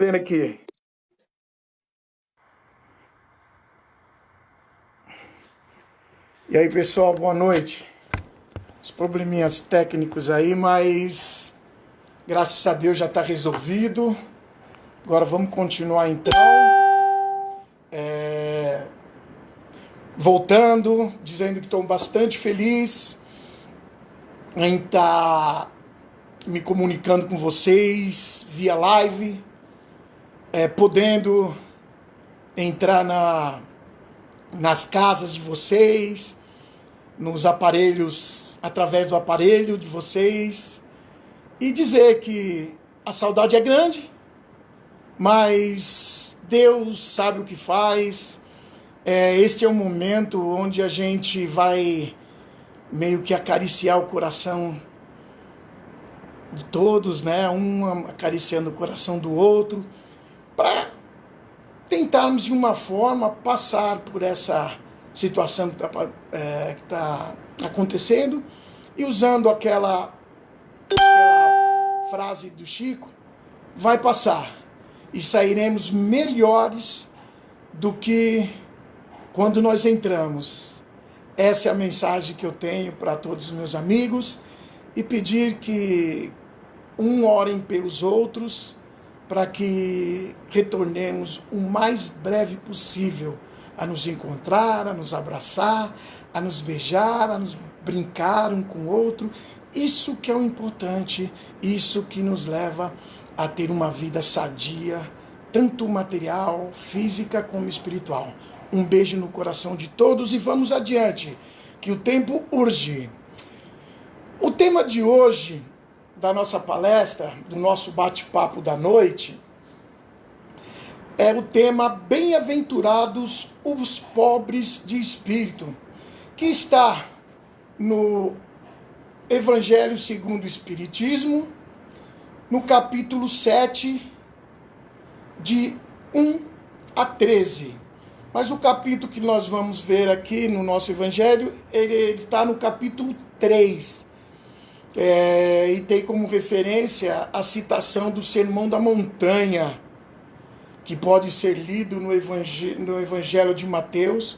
Vendo aqui. E aí, pessoal, boa noite. Os probleminhas técnicos aí, mas graças a Deus já está resolvido. Agora vamos continuar então. Voltando, dizendo que estou bastante feliz em estar me comunicando com vocês via live, podendo entrar nas casas de vocês, nos aparelhos, através do aparelho de vocês, e dizer que a saudade é grande, mas Deus sabe o que faz. Este é o momento onde a gente vai meio que acariciar o coração de todos, né? Um acariciando o coração do outro, para tentarmos de uma forma passar por essa situação que está acontecendo, e usando aquela frase do Chico, vai passar e sairemos melhores do que quando nós entramos. Essa é a mensagem que eu tenho para todos os meus amigos, e pedir que orem pelos outros, para que retornemos o mais breve possível a nos encontrar, a nos abraçar, a nos beijar, a nos brincar um com o outro. Isso que é o importante, isso que nos leva a ter uma vida sadia, tanto material, física como espiritual. Um beijo no coração de todos e vamos adiante, que o tempo urge. O tema de hoje, da nossa palestra, do nosso bate-papo da noite, é o tema Bem-aventurados os pobres de espírito, que está no Evangelho segundo o Espiritismo, no capítulo 7, de 1 a 13. Mas o capítulo que nós vamos ver aqui no nosso Evangelho, ele está no capítulo 3. E tem como referência a citação do Sermão da Montanha, que pode ser lido no Evangelho de Mateus,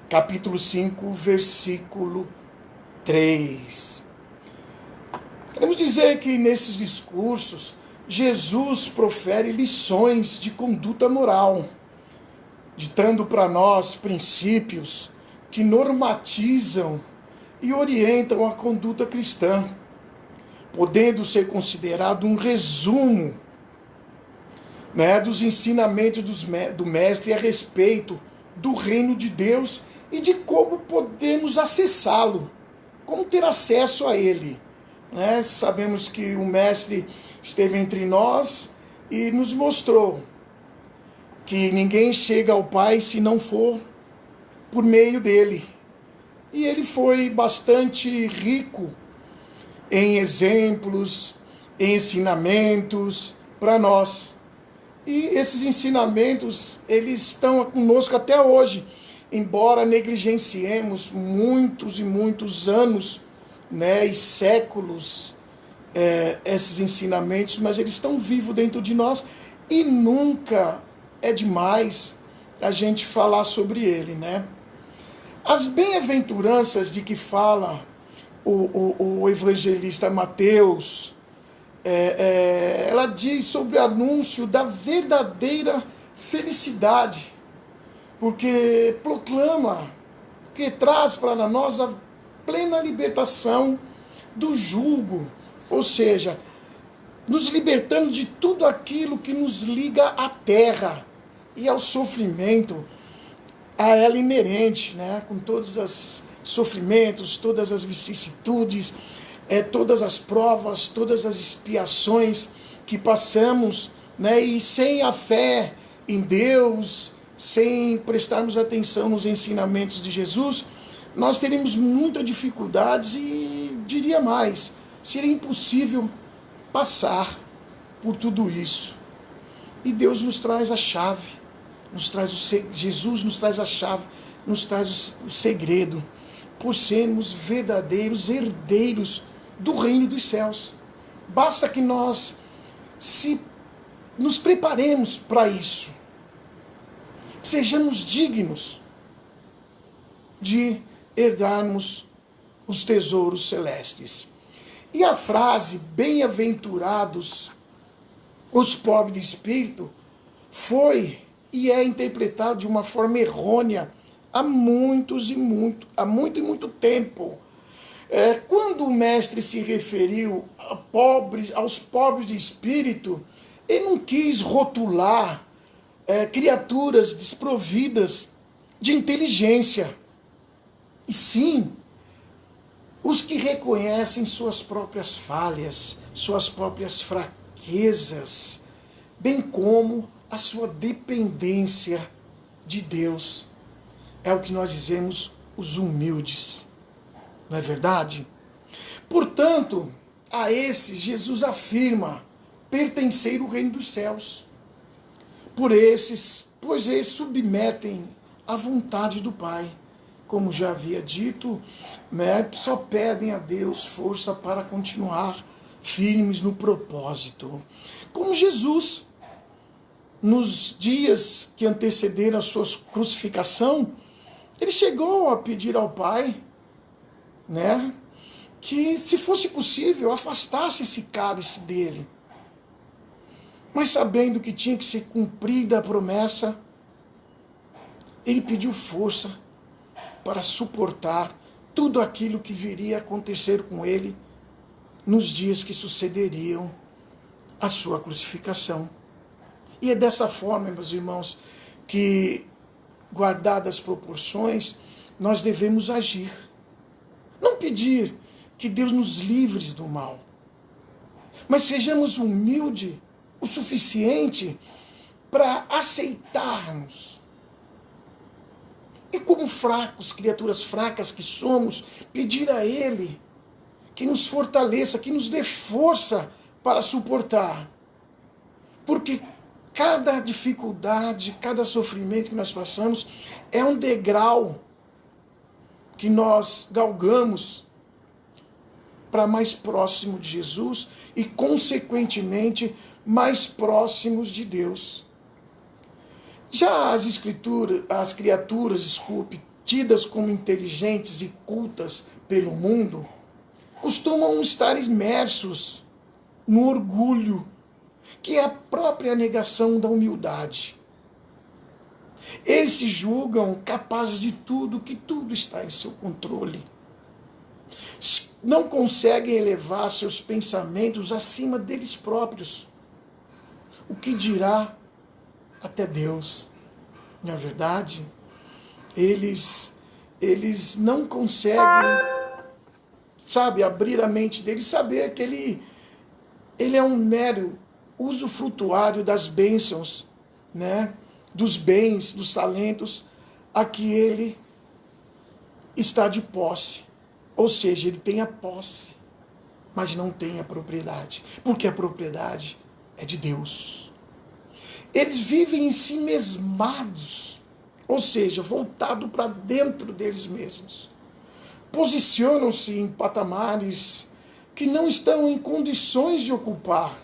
capítulo 5, versículo 3. Queremos dizer que nesses discursos, Jesus profere lições de conduta moral, ditando para nós princípios que normatizam e orientam a conduta cristã, podendo ser considerado um resumo, dos ensinamentos do Mestre a respeito do reino de Deus e de como podemos acessá-lo, como ter acesso a ele. Sabemos que o Mestre esteve entre nós e nos mostrou que ninguém chega ao Pai se não for por meio dele. E ele foi bastante rico em exemplos, em ensinamentos para nós. E esses ensinamentos, eles estão conosco até hoje, embora negligenciemos muitos e muitos anos, e séculos, esses ensinamentos, mas eles estão vivos dentro de nós, e nunca é demais a gente falar sobre ele, As bem-aventuranças de que fala o evangelista Mateus, ela diz sobre o anúncio da verdadeira felicidade, porque proclama, que traz para nós a plena libertação do jugo, ou seja, nos libertando de tudo aquilo que nos liga à terra e ao sofrimento, a ela inerente, com todos os sofrimentos, todas as vicissitudes, todas as provas, todas as expiações que passamos, e sem a fé em Deus, sem prestarmos atenção nos ensinamentos de Jesus, nós teríamos muitas dificuldades e, diria mais, seria impossível passar por tudo isso. E Deus nos traz a chave, Jesus nos traz a chave, nos traz o segredo, por sermos verdadeiros herdeiros do reino dos céus. Basta que nós, se nos preparemos para isso. Sejamos dignos de herdarmos os tesouros celestes. E a frase, bem-aventurados os pobres de espírito, foi e é interpretada de uma forma errônea há muito e muito tempo. Quando o mestre se referiu aos pobres de espírito, ele não quis rotular criaturas desprovidas de inteligência, e sim os que reconhecem suas próprias falhas, suas próprias fraquezas, bem como a sua dependência de Deus. É o que nós dizemos, os humildes. Não é verdade? Portanto, a esses Jesus afirma pertencer ao reino dos céus. Pois eles submetem à vontade do Pai. Como já havia dito, só pedem a Deus força para continuar firmes no propósito. Como Jesus, nos dias que antecederam a sua crucificação, ele chegou a pedir ao Pai, que, se fosse possível, afastasse esse cálice dele. Mas sabendo que tinha que ser cumprida a promessa, ele pediu força para suportar tudo aquilo que viria a acontecer com ele nos dias que sucederiam a sua crucificação. E é dessa forma, meus irmãos, que, guardadas as proporções, nós devemos agir. Não pedir que Deus nos livre do mal, mas sejamos humildes o suficiente para aceitarmos. E como fracos, criaturas fracas que somos, pedir a Ele que nos fortaleça, que nos dê força para suportar. Porque cada dificuldade, cada sofrimento que nós passamos é um degrau que nós galgamos para mais próximo de Jesus e, consequentemente, mais próximos de Deus. Já as criaturas, tidas como inteligentes e cultas pelo mundo, costumam estar imersos no orgulho, que é a própria negação da humildade. Eles se julgam capazes de tudo, que tudo está em seu controle. Não conseguem elevar seus pensamentos acima deles próprios. O que dirá até Deus? Não é verdade? Eles não conseguem, abrir a mente deles, saber que ele é um mero usufrutuário das bênçãos, dos bens, dos talentos, a que ele está de posse. Ou seja, ele tem a posse, mas não tem a propriedade, porque a propriedade é de Deus. Eles vivem em si mesmados, ou seja, voltado para dentro deles mesmos. Posicionam-se em patamares que não estão em condições de ocupar,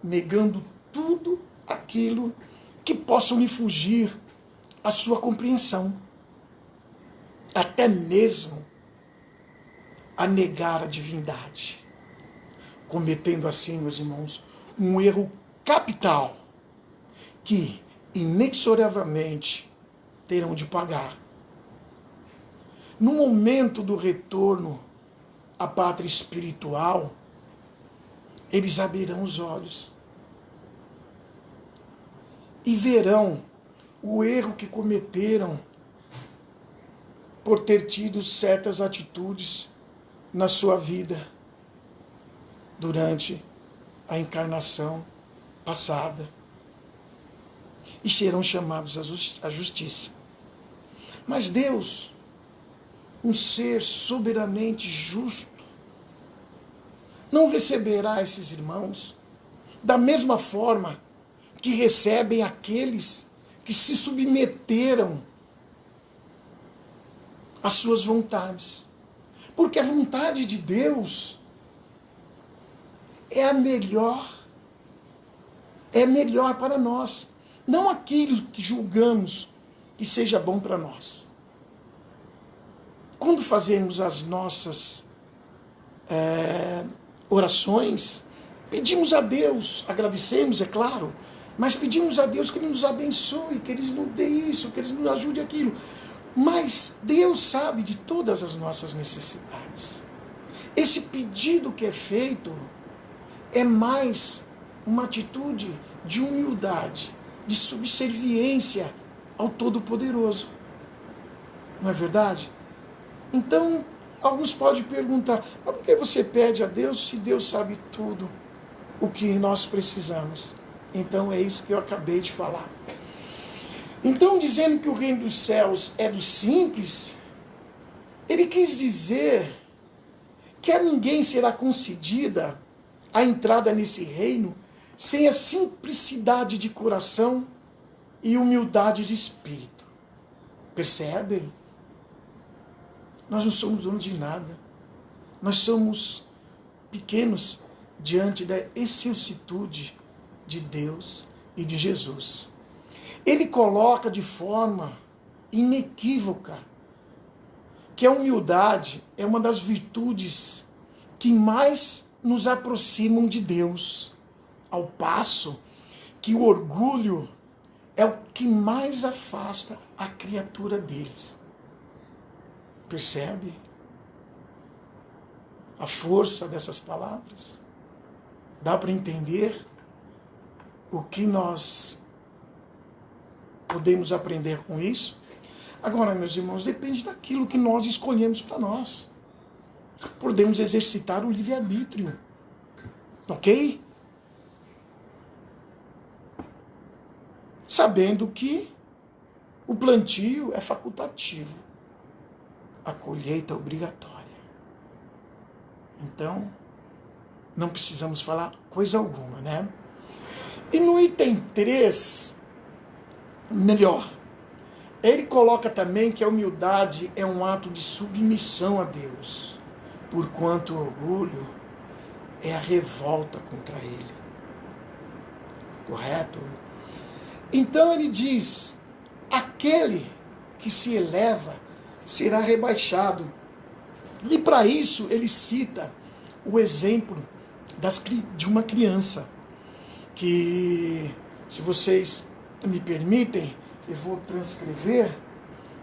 negando tudo aquilo que possam lhe fugir à sua compreensão. Até mesmo a negar a divindade. Cometendo assim, meus irmãos, um erro capital que, inexoravelmente, terão de pagar. No momento do retorno à pátria espiritual, eles abrirão os olhos e verão o erro que cometeram por ter tido certas atitudes na sua vida durante a encarnação passada, e serão chamados à justiça. Mas Deus, um ser soberanamente justo, não receberá esses irmãos da mesma forma que recebem aqueles que se submeteram às suas vontades. Porque a vontade de Deus é a melhor, é melhor para nós, não aquilo que julgamos que seja bom para nós. Quando fazemos as nossas orações, pedimos a Deus, agradecemos, é claro, mas pedimos a Deus que Ele nos abençoe, que Ele nos dê isso, que Ele nos ajude aquilo. Mas Deus sabe de todas as nossas necessidades. Esse pedido que é feito é mais uma atitude de humildade, de subserviência ao Todo-Poderoso. Não é verdade? Então, alguns podem perguntar, mas por que você pede a Deus se Deus sabe tudo o que nós precisamos? Então é isso que eu acabei de falar. Então, dizendo que o reino dos céus é dos simples, ele quis dizer que a ninguém será concedida a entrada nesse reino sem a simplicidade de coração e humildade de espírito. Percebem? Nós não somos donos de nada. Nós somos pequenos diante da excelsitude de Deus e de Jesus. Ele coloca de forma inequívoca que a humildade é uma das virtudes que mais nos aproximam de Deus, ao passo que o orgulho é o que mais afasta a criatura deles. Percebe a força dessas palavras? Dá para entender o que nós podemos aprender com isso? Agora, meus irmãos, depende daquilo que nós escolhemos para nós. Podemos exercitar o livre-arbítrio. Ok? Sabendo que o plantio é facultativo, a colheita é obrigatória. Então, não precisamos falar coisa alguma, né? E no item 3, melhor, ele coloca também que a humildade é um ato de submissão a Deus, porquanto o orgulho é a revolta contra Ele. Correto? Então ele diz, aquele que se eleva será rebaixado. E para isso ele cita o exemplo de uma criança, que, se vocês me permitem, eu vou transcrever,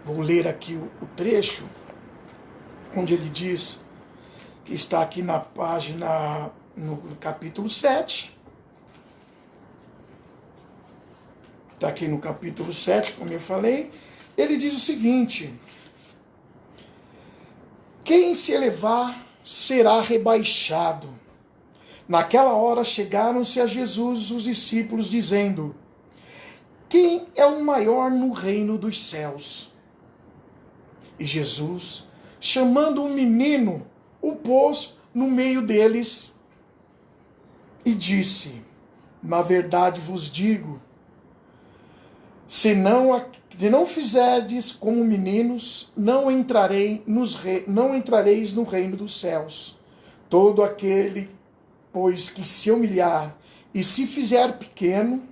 vou ler aqui o trecho, onde ele diz, que está aqui na página, no capítulo 7, está aqui no capítulo 7, como eu falei, ele diz o seguinte, quem se elevar será rebaixado. Naquela hora chegaram-se a Jesus os discípulos, dizendo, quem é o maior no reino dos céus? E Jesus, chamando um menino, o pôs no meio deles e disse, na verdade vos digo, se não fizerdes como meninos, não entrareis no reino dos céus. Todo aquele, pois, que se humilhar e se fizer pequeno,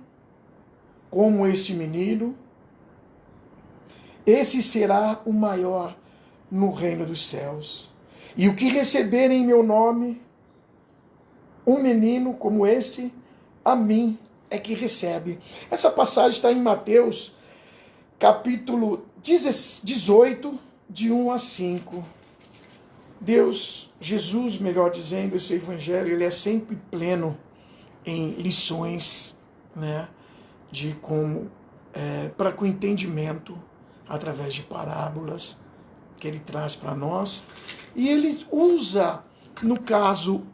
como este menino, esse será o maior no reino dos céus. E o que receber em meu nome, um menino como este, a mim é que recebe. Essa passagem está em Mateus, capítulo 18, de 1 a 5. Jesus, melhor dizendo, esse evangelho, ele é sempre pleno em lições, né, de como, para com o entendimento, através de parábolas, que ele traz para nós. E ele usa, no caso,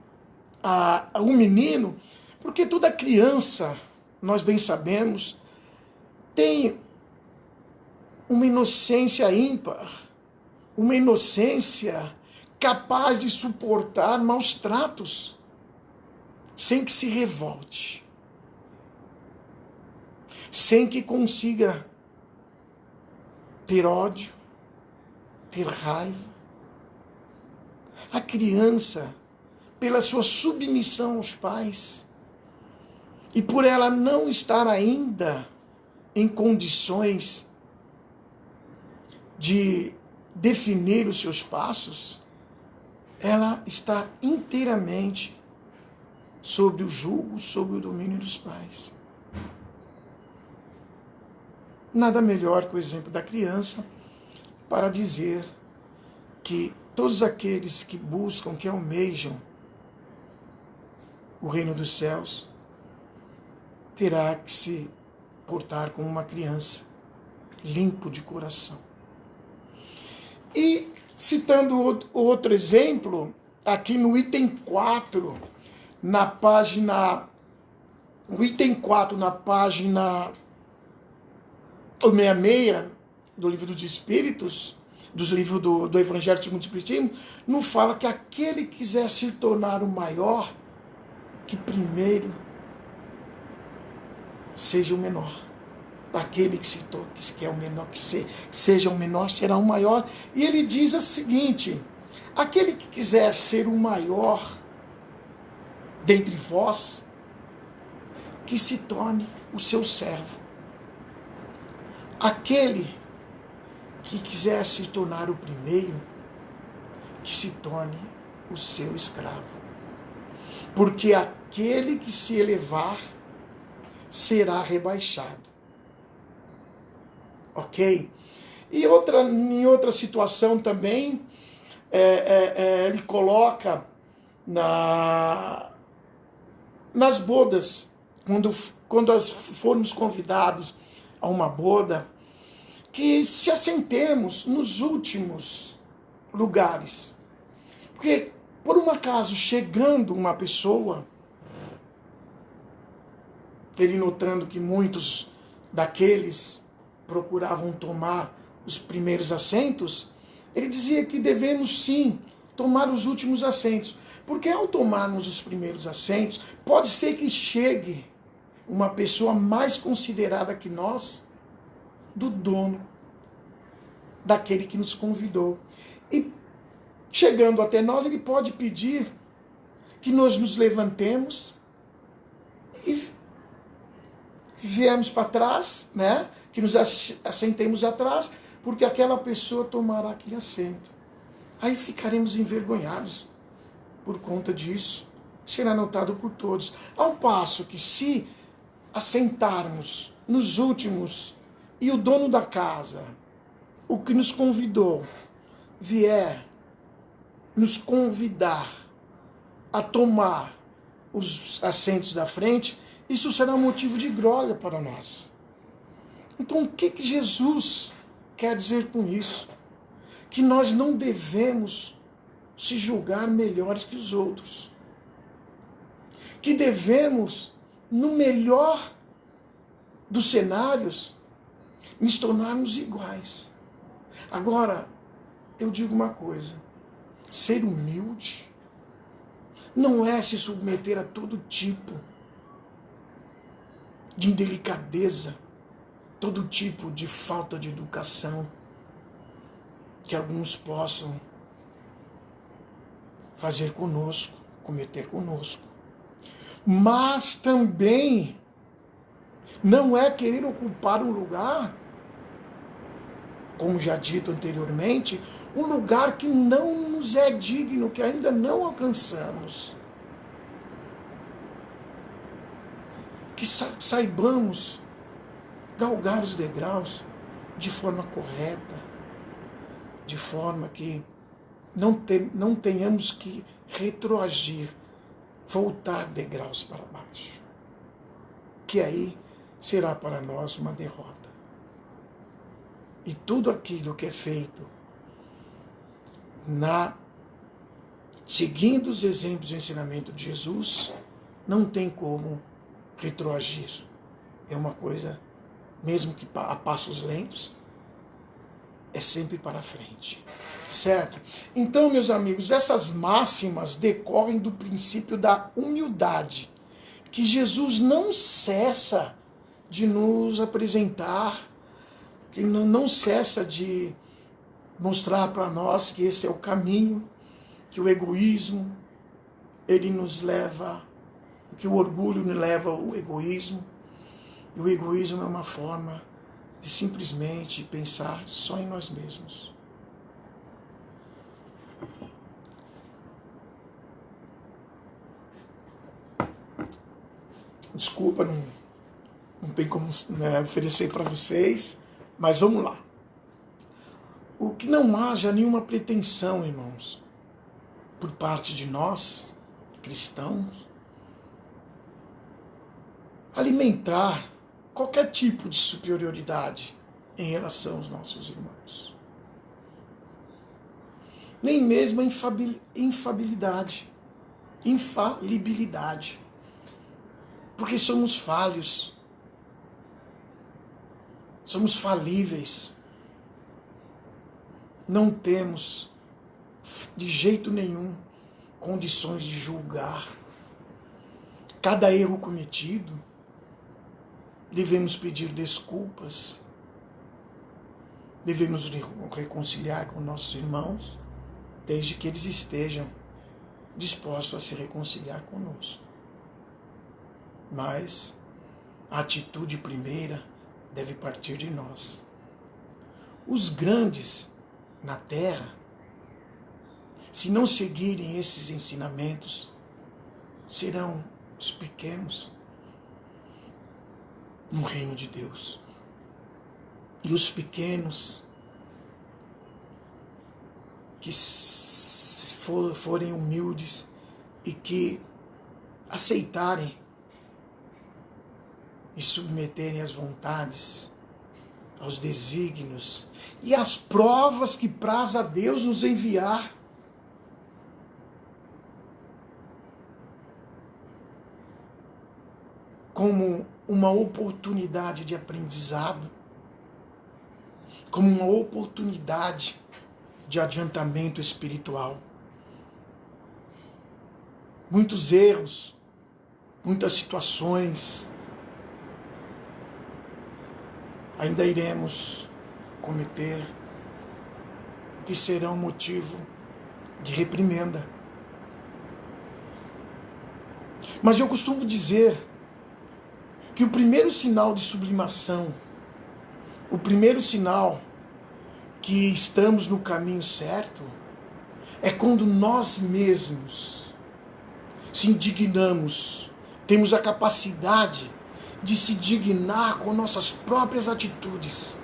o menino, porque toda criança, nós bem sabemos, tem uma inocência ímpar, uma inocência capaz de suportar maus tratos, sem que se revolte, sem que consiga ter ódio, ter raiva. A criança, pela sua submissão aos pais, e por ela não estar ainda em condições de definir os seus passos, ela está inteiramente sobre o jugo, sobre o domínio dos pais. Nada melhor que o exemplo da criança para dizer que todos aqueles que buscam, que almejam o reino dos céus, terá que se portar como uma criança, limpo de coração. E, citando outro exemplo, aqui no item 4, na página 66 do livro dos Espíritos, dos livros do Evangelho segundo o Espiritismo, não fala que aquele que quiser se tornar o maior, que primeiro seja o menor. Aquele que quer o menor, que seja o menor, será o maior. E ele diz o seguinte: aquele que quiser ser o maior dentre vós, que se torne o seu servo. Aquele que quiser se tornar o primeiro, que se torne o seu escravo. Porque aquele que se elevar será rebaixado. Ok? E em outra situação também, ele coloca nas bodas, quando formos convidados a uma boda, que se assentemos nos últimos lugares. Porque, por um acaso, chegando uma pessoa, ele notando que muitos daqueles procuravam tomar os primeiros assentos, ele dizia que devemos sim tomar os últimos assentos. Porque ao tomarmos os primeiros assentos, pode ser que chegue uma pessoa mais considerada que nós, do dono, daquele que nos convidou. E chegando até nós, ele pode pedir que nós nos levantemos e viemos para trás, né? Que nos assentemos atrás, porque aquela pessoa tomará aquele assento. Aí ficaremos envergonhados por conta disso. Será notado por todos. Ao passo que, se assentarmos nos últimos e o dono da casa, o que nos convidou, vier nos convidar a tomar os assentos da frente, isso será motivo de glória para nós. Então, o que Jesus quer dizer com isso? Que nós não devemos se julgar melhores que os outros. Que devemos, no melhor dos cenários, nos tornarmos iguais. Agora, eu digo uma coisa: ser humilde não é se submeter a todo tipo de indelicadeza, todo tipo de falta de educação que alguns possam fazer conosco, cometer conosco. Mas também não é querer ocupar um lugar, como já dito anteriormente, um lugar que não nos é digno, que ainda não alcançamos. Que saibamos galgar os degraus de forma correta, de forma que não tenhamos que retroagir, voltar degraus para baixo. Que aí será para nós uma derrota. E tudo aquilo que é feito seguindo os exemplos e ensinamento de Jesus, não tem como retroagir. É uma coisa, mesmo que a passos lentos, é sempre para frente. Certo? Então, meus amigos, essas máximas decorrem do princípio da humildade, que Jesus não cessa de nos apresentar, que não cessa de mostrar para nós que esse é o caminho, que o egoísmo, ele nos leva que o orgulho nos leva ao egoísmo, e o egoísmo é uma forma de simplesmente pensar só em nós mesmos. Desculpa, não tem como, né, oferecer para vocês, mas vamos lá. O que não haja nenhuma pretensão, irmãos, por parte de nós, cristãos, alimentar qualquer tipo de superioridade em relação aos nossos irmãos. Nem mesmo a infalibilidade. Porque somos falhos. Somos falíveis. Não temos, de jeito nenhum, condições de julgar. Cada erro cometido, devemos pedir desculpas, devemos reconciliar com nossos irmãos, desde que eles estejam dispostos a se reconciliar conosco. Mas a atitude primeira deve partir de nós. Os grandes na terra, se não seguirem esses ensinamentos, serão os pequenos no reino de Deus. E os pequenos que forem humildes e que aceitarem e submeterem às vontades, aos desígnios e às provas que praz a Deus nos enviar, como uma oportunidade de aprendizado, como uma oportunidade de adiantamento espiritual. Muitos erros, muitas situações ainda iremos cometer que serão motivo de reprimenda. Mas eu costumo dizer que o primeiro sinal de sublimação, o primeiro sinal que estamos no caminho certo, é quando nós mesmos se indignamos, temos a capacidade de se dignar com nossas próprias atitudes.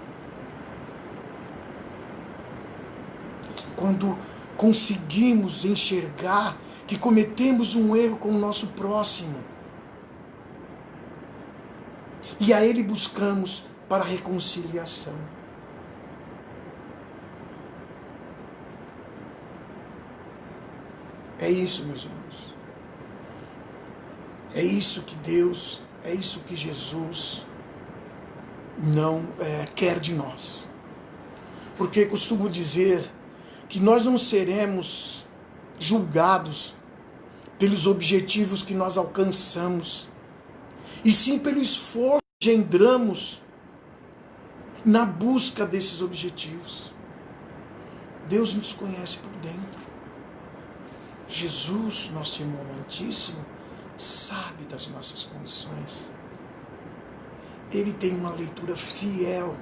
Quando conseguimos enxergar que cometemos um erro com o nosso próximo, e a ele buscamos para a reconciliação. É isso, meus irmãos. É isso que Deus, é isso que Jesus não quer de nós. Porque costumo dizer que nós não seremos julgados pelos objetivos que nós alcançamos, e sim pelo esforço que engendramos na busca desses objetivos. Deus nos conhece por dentro. Jesus, nosso irmão amantíssimo, sabe das nossas condições. Ele tem uma leitura fiel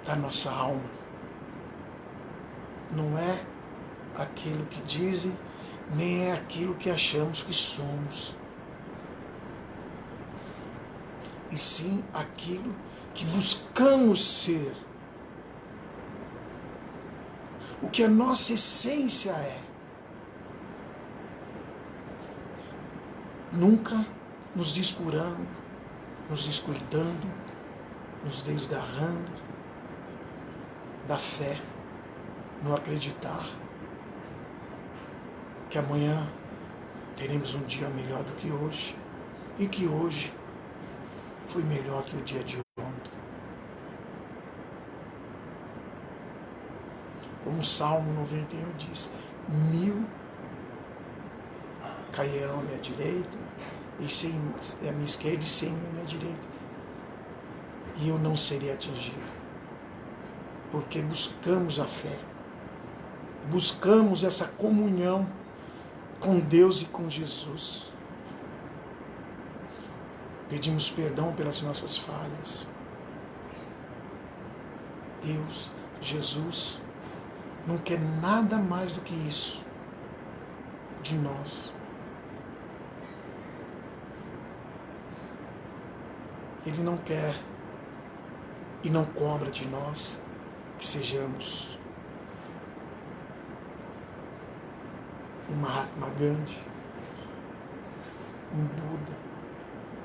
da nossa alma. Não é aquilo que dizem, nem é aquilo que achamos que somos. E sim aquilo que buscamos ser. O que a nossa essência é. Nunca nos descurando, nos descuidando, nos desgarrando da fé, no acreditar que amanhã teremos um dia melhor do que hoje, e que hoje foi melhor que o dia de ontem. Como o Salmo 91 diz, 1000 cairão à minha direita, e 100 à minha esquerda e 100 à minha direita, e eu não serei atingido, porque buscamos a fé, buscamos essa comunhão com Deus e com Jesus. Pedimos perdão pelas nossas falhas. Deus, Jesus, não quer nada mais do que isso de nós. Ele não quer e não cobra de nós que sejamos um Mahatma Gandhi, um Buda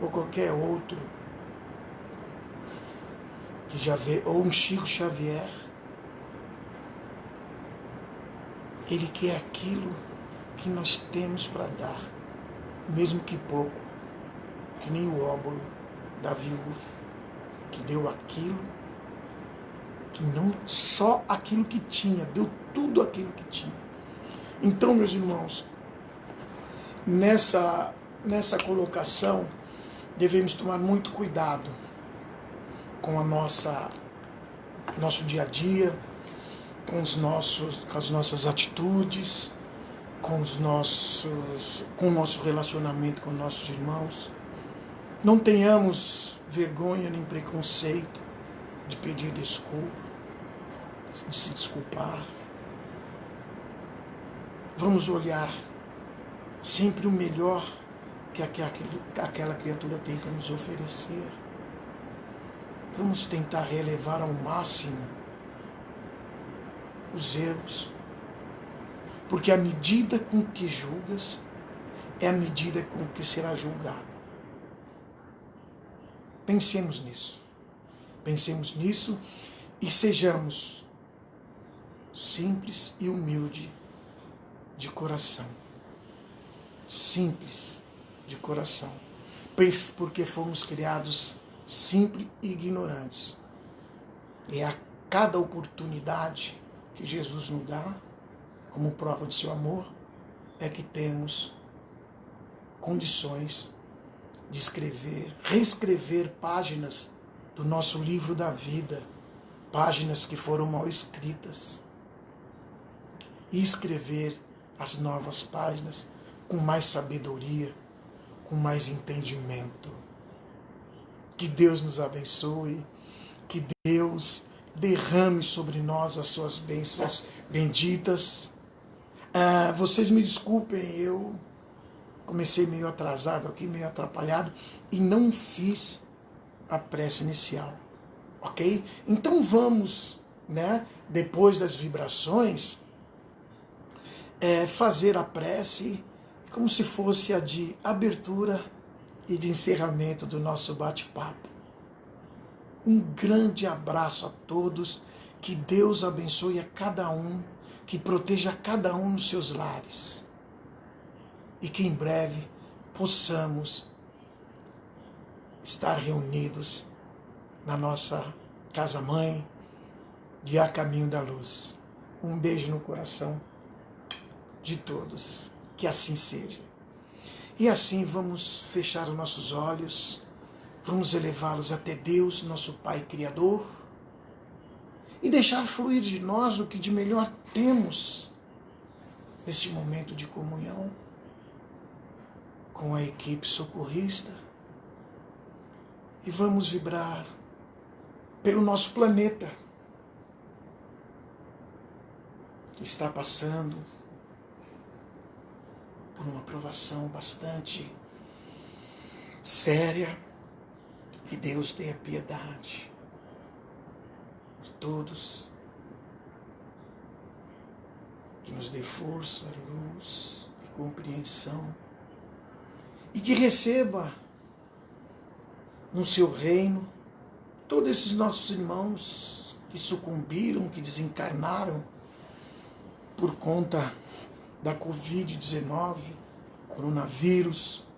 ou qualquer outro que já vê, ou um Chico Xavier. Ele quer aquilo que nós temos para dar, mesmo que pouco, que nem o óbolo da viúva, que deu aquilo, que não só aquilo que tinha, deu tudo aquilo que tinha. Então, meus irmãos, nessa colocação, devemos tomar muito cuidado com nosso dia a dia, com as nossas atitudes, com o nosso relacionamento com nossos irmãos. Não tenhamos vergonha nem preconceito de pedir desculpa, de se desculpar. Vamos olhar sempre o melhor que aquela criatura tem para nos oferecer. Vamos tentar relevar ao máximo os erros, porque a medida com que julgas é a medida com que será julgado. Pensemos nisso e sejamos simples e humildes de coração. Simples de coração, porque fomos criados simples e ignorantes. E a cada oportunidade que Jesus nos dá, como prova de seu amor, é que temos condições de reescrever páginas do nosso livro da vida, páginas que foram mal escritas, e escrever as novas páginas com mais sabedoria, com mais entendimento. Que Deus nos abençoe, que Deus derrame sobre nós as suas bênçãos benditas. Vocês me desculpem, eu comecei meio atrasado aqui, meio atrapalhado, e não fiz a prece inicial, ok? Então vamos, depois das vibrações, fazer a prece como se fosse a de abertura e de encerramento do nosso bate-papo. Um grande abraço a todos, que Deus abençoe a cada um, que proteja cada um nos seus lares. E que em breve possamos estar reunidos na nossa casa-mãe, de A Caminho da Luz. Um beijo no coração de todos, que assim seja. E assim vamos fechar os nossos olhos, vamos elevá-los até Deus, nosso Pai Criador, e deixar fluir de nós o que de melhor temos nesse momento de comunhão com a equipe socorrista. E vamos vibrar pelo nosso planeta, que está passando por uma provação bastante séria. Que Deus tenha piedade de todos, que nos dê força, luz e compreensão, e que receba no seu reino todos esses nossos irmãos que sucumbiram, que desencarnaram por conta da Covid-19, coronavírus.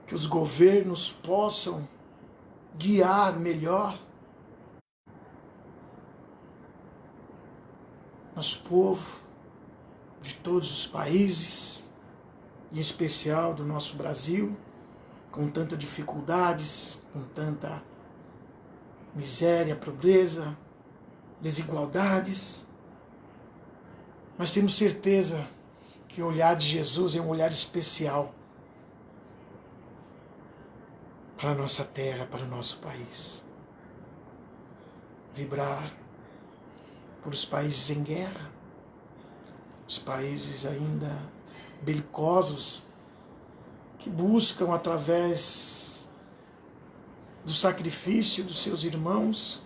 Que os governos possam guiar melhor nosso povo de todos os países, em especial do nosso Brasil, com tantas dificuldades, com tanta miséria, pobreza, desigualdades. Mas temos certeza que o olhar de Jesus é um olhar especial para a nossa terra, para o nosso país. Vibrar por os países em guerra, os países ainda belicosos, que buscam, através do sacrifício dos seus irmãos,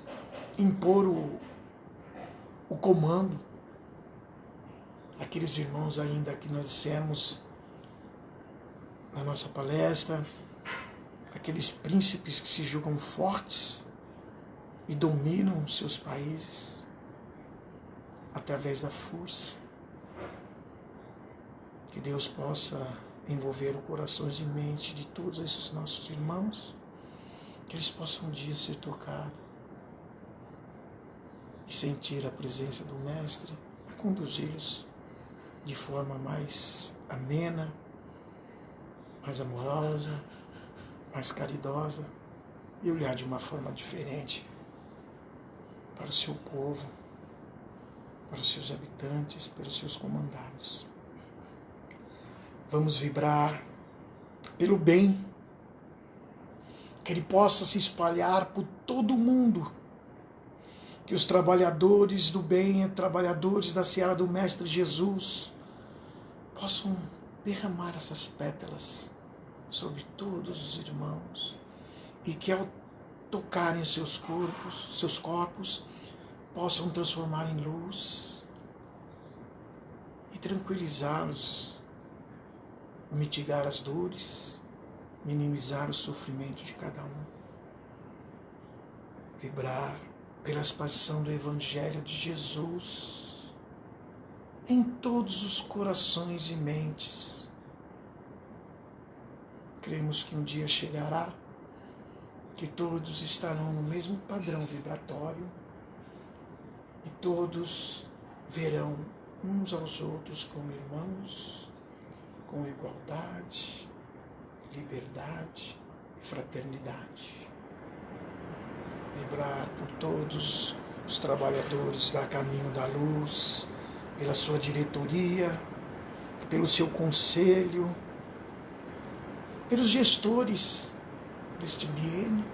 impor o comando. Aqueles irmãos ainda que nós dissemos na nossa palestra, aqueles príncipes que se julgam fortes e dominam seus países através da força. Que Deus possa envolver o coração e mente de todos esses nossos irmãos, que eles possam um dia ser tocados e sentir a presença do Mestre, a conduzi-los de forma mais amena, mais amorosa, mais caridosa, e olhar de uma forma diferente para o seu povo, para os seus habitantes, para os seus comandados. Vamos vibrar pelo bem, que ele possa se espalhar por todo o mundo, que os trabalhadores do bem, trabalhadores da seara do Mestre Jesus, possam derramar essas pétalas sobre todos os irmãos, e que ao tocarem seus corpos, possam transformar em luz e tranquilizá-los, mitigar as dores, minimizar o sofrimento de cada um. Vibrar pela expansão do Evangelho de Jesus em todos os corações e mentes. Cremos que um dia chegará que todos estarão no mesmo padrão vibratório e todos verão uns aos outros como irmãos, com igualdade, liberdade e fraternidade. Vibrar por todos os trabalhadores da Caminho da Luz, pela sua diretoria, pelo seu conselho, pelos gestores deste biênio,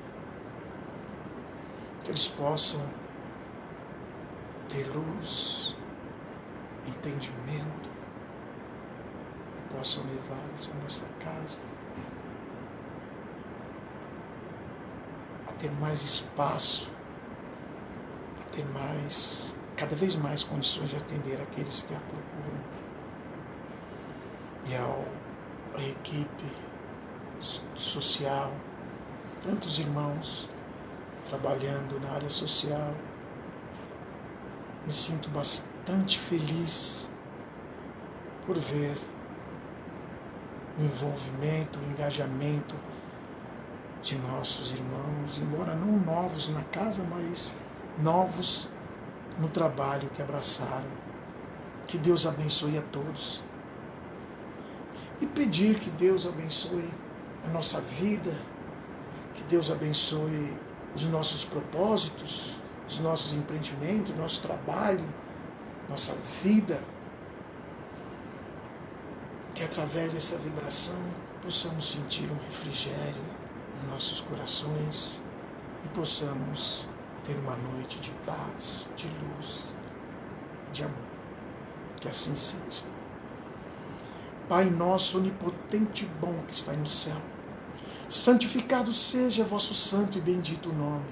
que eles possam ter luz, entendimento, e possam levá-los à nossa casa, a ter mais espaço, a ter cada vez mais condições de atender aqueles que a procuram. E a equipe social, tantos irmãos trabalhando na área social, me sinto bastante feliz por ver o envolvimento, o engajamento de nossos irmãos, embora não novos na casa, mas novos no trabalho que abraçaram. Que Deus abençoe a todos. E pedir que Deus abençoe a nossa vida, que Deus abençoe os nossos propósitos, os nossos empreendimentos, nosso trabalho, nossa vida, que através dessa vibração possamos sentir um refrigério em nossos corações e possamos ter uma noite de paz, de luz e de amor. Que assim seja. Pai nosso, onipotente e bom que está no céu, santificado seja vosso santo e bendito nome.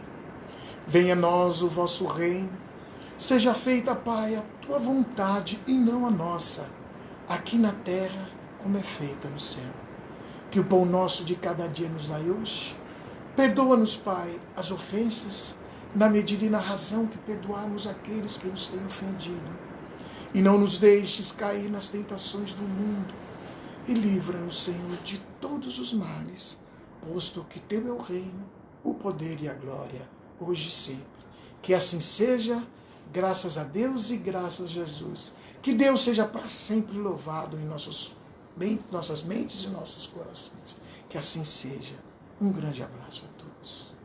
Venha a nós o vosso reino. Seja feita, Pai, a tua vontade e não a nossa, aqui na terra como é feita no céu. Que o pão nosso de cada dia nos dai hoje. Perdoa-nos, Pai, as ofensas, na medida e na razão que perdoamos aqueles que nos têm ofendido. E não nos deixes cair nas tentações do mundo. E livra-nos, Senhor, de todos os males, posto que teu é o reino, o poder e a glória, hoje e sempre. Que assim seja, graças a Deus e graças a Jesus. Que Deus seja para sempre louvado em nossas mentes e nossos corações. Que assim seja. Um grande abraço a todos.